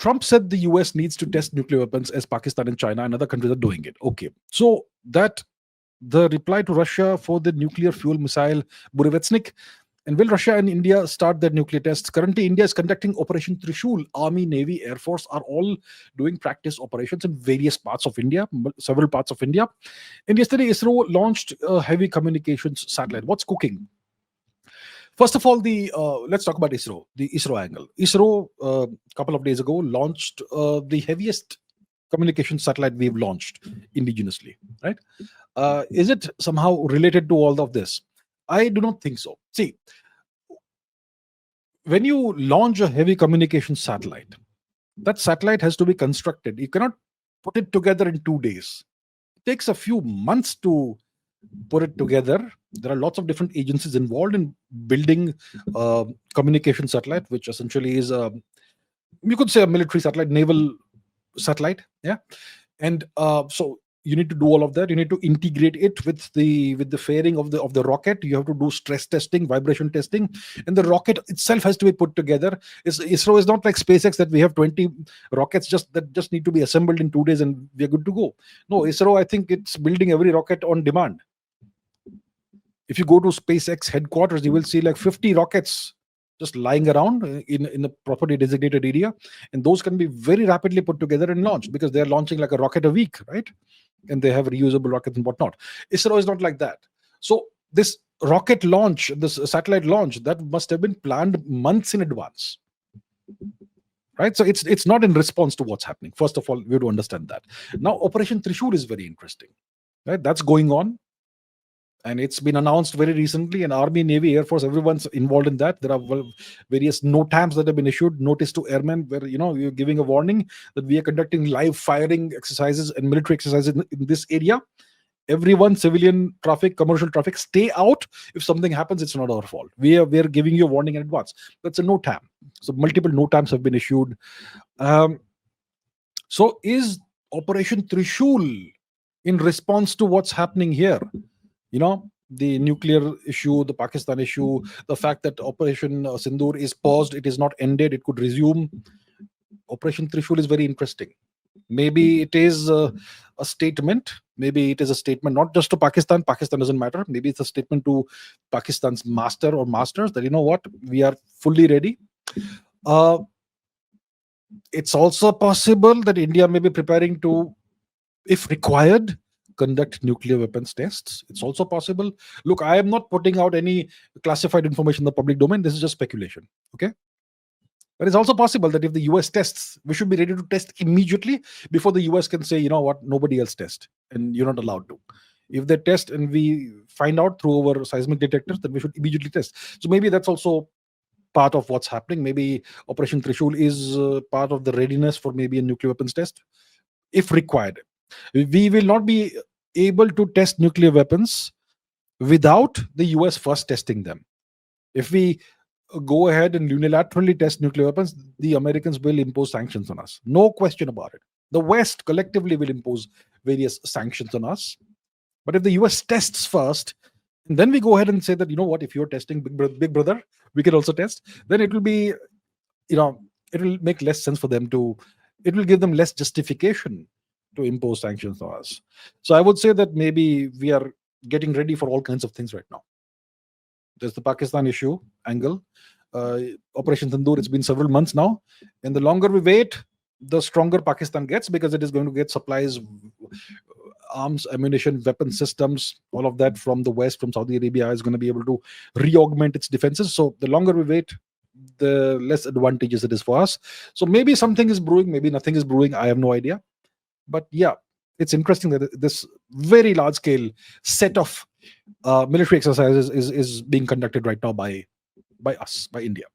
Trump said the US needs to test nuclear weapons as Pakistan and China and other countries are doing it. Okay. So that the reply to Russia for the nuclear fuel missile Burevestnik. And will Russia and India start their nuclear tests? Currently, India is conducting Operation Trishul. Army, Navy, Air Force are all doing practice operations in various parts of India, several parts of India. And yesterday, ISRO launched a heavy communications satellite. What's cooking? First of all, let's talk about ISRO, the ISRO angle. ISRO, a couple of days ago, launched the heaviest communication satellite we've launched indigenously, right? Is it somehow related to all of this? I do not think so. See, when you launch a heavy communication satellite, that satellite has to be constructed. You cannot put it together in 2 days. It takes a few months to put it together. There are lots of different agencies involved in building communication satellite, which essentially is you could say a military satellite, naval satellite. Yeah. And so you need to do all of that. You need to integrate it with the fairing of the rocket. You have to do stress testing, vibration testing, and the rocket itself has to be put together. ISRO is not like SpaceX that we have 20 rockets that just need to be assembled in 2 days and we are good to go. No, ISRO, I think it's building every rocket on demand. If you go to SpaceX headquarters, you will see like 50 rockets just lying around in a properly designated area, and those can be very rapidly put together and launched because they're launching like a rocket a week, right? And they have reusable rockets and whatnot. ISRO is not like that. So this rocket launch, this satellite launch, that must have been planned months in advance, right? So it's not in response to what's happening. First of all, we have to understand that. Now, Operation Trishul is very interesting, right? That's going on. And it's been announced very recently, and Army, Navy, Air Force, everyone's involved in that. There are various NOTAMs that have been issued, notice to airmen, where you're giving a warning that we are conducting live firing exercises and military exercises in this area. Everyone, civilian traffic, commercial traffic, stay out. If something happens, it's not our fault. We are giving you a warning in advance. That's a NOTAM. So multiple NOTAMs have been issued. So is Operation Trishul in response to what's happening here? The nuclear issue, the Pakistan issue, the fact that Operation Sindoor is paused, it is not ended, it could resume. Operation Trishul is very interesting. Maybe it is a statement. Maybe it is a statement not just to Pakistan. Pakistan doesn't matter. Maybe it's a statement to Pakistan's master or masters that, what, we are fully ready. It's also possible that India may be preparing to, if required, conduct nuclear weapons tests. It's also possible. Look, I am not putting out any classified information in the public domain. This is just speculation. Okay. But it's also possible that if the US tests, we should be ready to test immediately before the US can say, what, nobody else test, and you're not allowed to. If they test and we find out through our seismic detectors, then we should immediately test. So maybe that's also part of what's happening. Maybe Operation Trishul is part of the readiness for maybe a nuclear weapons test, if required. We will not be able to test nuclear weapons without the US first testing them. If we go ahead and unilaterally test nuclear weapons, the Americans will impose sanctions on us. No question about it. The West collectively will impose various sanctions on us. But if the US tests first, and then we go ahead and say that, what, if you're testing big brother, we can also test, then it will be, it will make less sense for them it will give them less justification to impose sanctions on us. So I would say that maybe we are getting ready for all kinds of things right now. There's the Pakistan issue angle. Operation Sindoor, it's been several months now. And the longer we wait, the stronger Pakistan gets, because it is going to get supplies, arms, ammunition, weapon systems, all of that from the West, from Saudi Arabia, is going to be able to re-augment its defenses. So the longer we wait, the less advantageous it is for us. So maybe something is brewing, maybe nothing is brewing. I have no idea. But yeah, it's interesting that this very large scale set of military exercises is being conducted right now by us, by India.